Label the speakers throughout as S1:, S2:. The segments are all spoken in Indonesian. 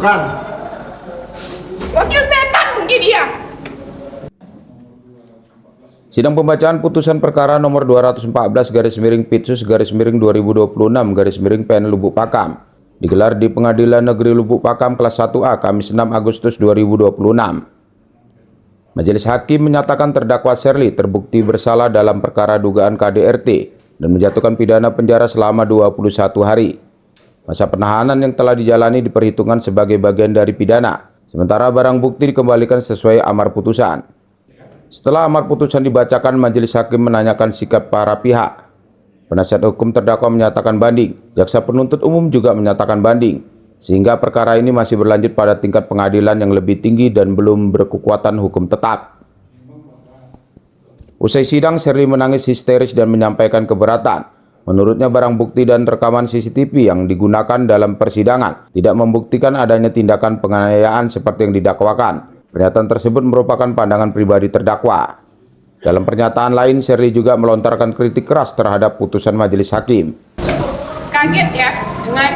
S1: Bukan.
S2: Wakil setan mungkin dia.
S3: Sidang pembacaan putusan perkara nomor 214/Pitsus/2026/PN Lubuk Pakam digelar di Pengadilan Negeri Lubuk Pakam kelas 1A Kamis 6 Agustus 2026. Majelis Hakim menyatakan terdakwa Sherly terbukti bersalah dalam perkara dugaan KDRT dan menjatuhkan pidana penjara selama 21 hari. Masa penahanan yang telah dijalani diperhitungkan sebagai bagian dari pidana, sementara barang bukti dikembalikan sesuai amar putusan. Setelah amar putusan dibacakan, majelis hakim menanyakan sikap para pihak. Penasihat hukum terdakwa menyatakan banding, jaksa penuntut umum juga menyatakan banding, sehingga perkara ini masih berlanjut pada tingkat pengadilan yang lebih tinggi dan belum berkekuatan hukum tetap. Usai sidang, Sherly menangis histeris dan menyampaikan keberatan. Menurutnya barang bukti dan rekaman CCTV yang digunakan dalam persidangan tidak membuktikan adanya tindakan penganiayaan seperti yang didakwakan. Pernyataan tersebut merupakan pandangan pribadi terdakwa. Dalam pernyataan lain, Sherly juga melontarkan kritik keras terhadap putusan majelis hakim.
S2: Kaget ya dengan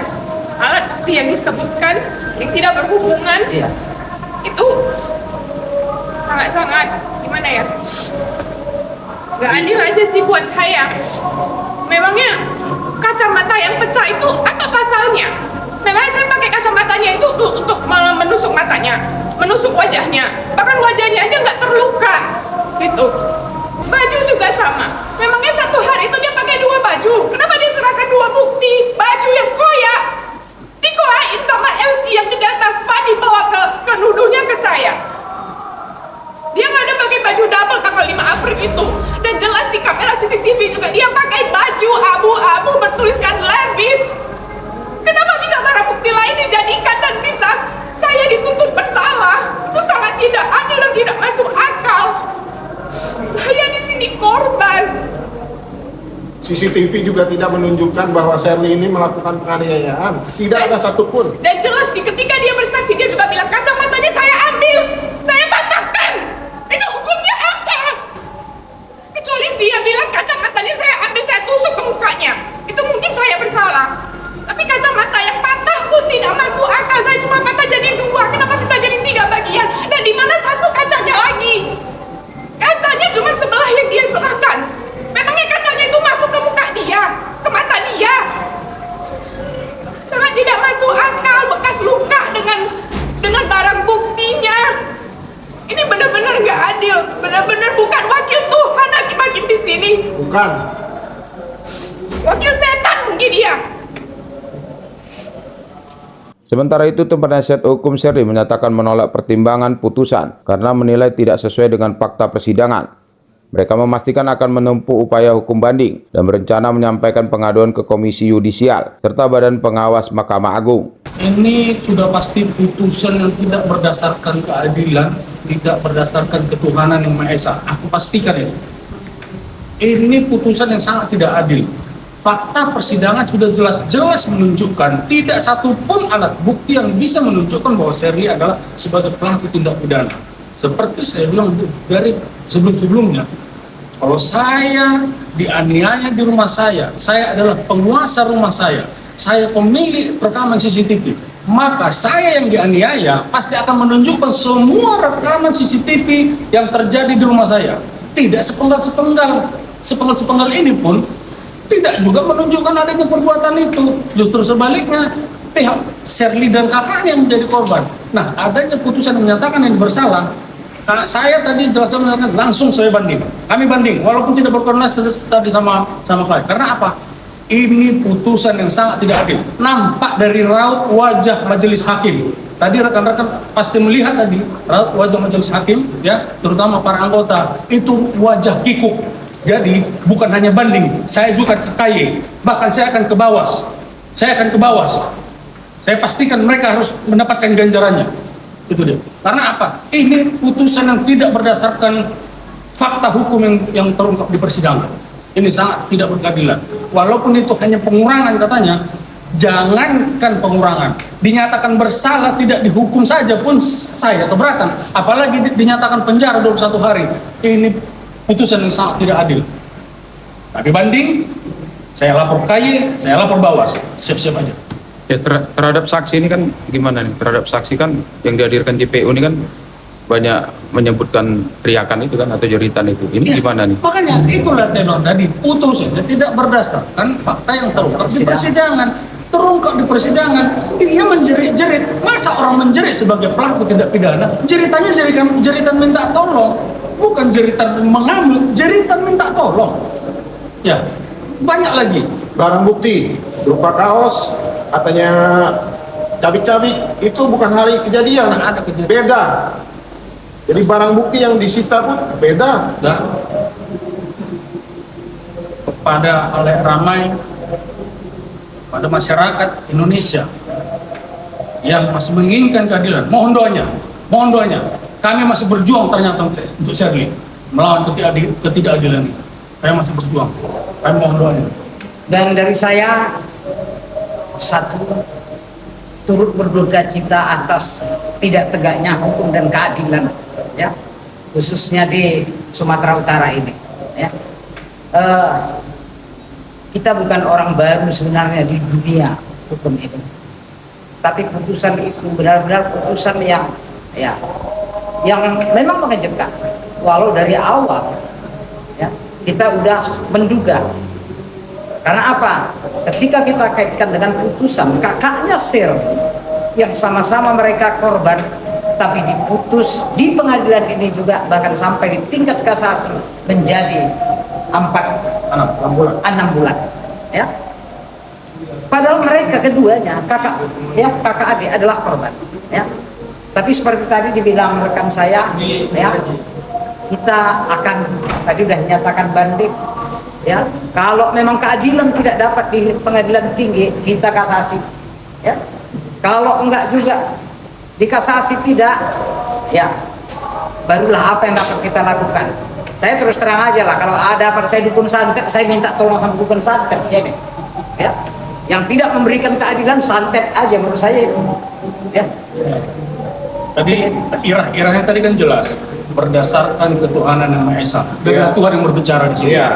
S2: alat bukti yang disebutkan yang tidak berhubungan. Itu sangat-sangat gimana ya? Gak adil aja sih buat saya. Memangnya kacamata yang pecah itu apa pasalnya? Memangnya saya pakai kacamatanya itu untuk menusuk matanya, menusuk wajahnya, bahkan wajahnya aja nggak terluka, gitu. Baju juga sama. Memangnya satu hari itu dia pakai 2 baju. Kenapa dia serahkan 2 bukti? Baju yang koyak dikoyain sama LC yang di tasma dibawa ke nuduhnya ke saya. Dia nggak ada pakai baju double tanggal 5 April itu. Dan jelas di kamera CCTV juga dia pakai baju abu-abu bertuliskan Levi's. Kenapa bisa barang bukti lain dijadikan dan bisa saya dituntut bersalah? Itu sangat tidak adil dan tidak masuk akal. Saya di sini korban.
S1: CCTV juga tidak menunjukkan bahwa Sherly ini melakukan penganiayaan. Tidak ada satupun.
S2: Dan jelas ketika dia bersaksi dia juga bilang kacamatanya saya ambil, saya patahkan. Itu hukumnya apa? Kecuali dia bilang kacamatanya saya ambil, saya tusuk ke mukanya. Itu mungkin saya bersalah. Tapi kacamata yang patah pun tidak masuk akal. Saya cuma patah jadi 2. Kenapa bisa jadi 3 bagian? Dan di mana satu kacanya lagi? Kacanya cuma sebelah yang dia serahkan. Memangnya kacanya itu masuk ke muka dia, ke mata dia? Sangat tidak masuk akal. Bekas luka dengan barang buktinya. Ini benar-benar nggak adil. Benar-benar bukan wakil Tuhan hakim-hakim di sini.
S1: Bukan.
S2: Wakil setan mungkin dia.
S3: Sementara itu, tim penasihat hukum Sherly menyatakan menolak pertimbangan putusan karena menilai tidak sesuai dengan fakta persidangan. Mereka memastikan akan menempuh upaya hukum banding dan berencana menyampaikan pengaduan ke Komisi Yudisial serta Badan Pengawas Mahkamah Agung.
S4: Ini sudah pasti putusan yang tidak berdasarkan keadilan, tidak berdasarkan ketuhanan yang Maha Esa. Aku pastikan ini. Ini putusan yang sangat tidak adil. Fakta persidangan sudah jelas-jelas menunjukkan tidak satupun alat bukti yang bisa menunjukkan bahwa Sherly adalah sebagai pelaku tindak pidana. Seperti saya bilang dari sebelum-sebelumnya, kalau saya dianiaya di rumah saya adalah penguasa rumah saya pemilik rekaman CCTV, maka saya yang dianiaya pasti akan menunjukkan semua rekaman CCTV yang terjadi di rumah saya. Tidak sepenggal ini pun tidak juga menunjukkan adanya perbuatan itu. Justru sebaliknya, pihak Sherly dan kakaknya yang menjadi korban. Nah, adanya putusan yang menyatakan yang bersalah, saya tadi jelaskan mengatakan langsung saya banding. Kami banding, walaupun tidak berkoordinasi tadi sama klien. Karena apa? Ini putusan yang sangat tidak adil. Nampak dari raut wajah majelis hakim. Tadi rekan-rekan pasti melihat tadi raut wajah majelis hakim, ya, terutama para anggota itu wajah kikuk. Jadi bukan hanya banding, saya juga ke KY, bahkan saya akan ke Bawas. Saya pastikan mereka harus mendapatkan ganjarannya. Itu dia. Karena apa? Ini putusan yang tidak berdasarkan fakta hukum yang terungkap di persidangan. Ini sangat tidak berkeadilan. Walaupun itu hanya pengurangan katanya, jangankan pengurangan, dinyatakan bersalah tidak dihukum saja pun saya keberatan. Apalagi dinyatakan penjara 21 hari. Ini putusan yang sangat tidak adil. Tapi banding, saya lapor KY, saya lapor Bawas, siap-siap aja.
S3: Ya, terhadap saksi ini kan gimana nih? Terhadap saksi kan yang dihadirkan JPU ini kan banyak menyebutkan teriakan itu kan atau jeritan itu. Ini
S4: Ya,
S3: gimana nih?
S4: makanya itulah tenor tadi putusannya tidak berdasarkan fakta yang terungkap di persidangan. Terungkap di persidangan, dia menjerit-jerit. Masa orang menjerit sebagai pelaku tindak pidana? Jeritannya jeritan minta tolong, bukan jeritan mengamuk, jeritan minta tolong. Ya, banyak lagi.
S1: Barang bukti berupa kaos, katanya cabik-cabik, itu bukan hari kejadian.
S4: Ada kejadian.
S1: Beda. Jadi barang bukti yang disita pun beda.
S4: Dan kepada halayak ramai, pada masyarakat Indonesia yang masih menginginkan keadilan, mohon doanya, kami masih berjuang ternyata untuk Shirley melawan ketidakadilan ini. Saya masih berjuang, kami mohon doanya.
S5: Dan dari saya, satu, turut berduka cita atas tidak tegaknya hukum dan keadilan, ya, khususnya di Sumatera Utara ini. Ya. Kita bukan orang baru sebenarnya di dunia hukum ini, tapi putusan itu benar-benar putusan yang, ya, yang memang mengejutkan. Walau dari awal, ya, kita udah menduga. Karena apa? Ketika kita kaitkan dengan putusan kakaknya Shirley yang sama-sama mereka korban, tapi diputus di pengadilan ini juga bahkan sampai di tingkat kasasi menjadi 6 bulan, ya. Padahal mereka keduanya kakak adik adalah korban, ya. Tapi seperti tadi dibilang rekan saya, ya, kita akan tadi sudah dinyatakan banding. Ya, kalau memang keadilan tidak dapat di pengadilan tinggi, kita kasasi. Ya, kalau enggak juga di kasasi tidak, ya, barulah apa yang dapat kita lakukan. Saya terus terang aja lah, kalau ada apa saya dukun santet, saya minta tolong sama dukun santet, ya, nih. Ya, yang tidak memberikan keadilan santet aja menurut saya itu. Ya.
S4: Tadi irah-irahnya tadi kan jelas berdasarkan ketuhanan yang Maha Esa. Dengan Tuhan yang berbicara di sini.
S1: Iya.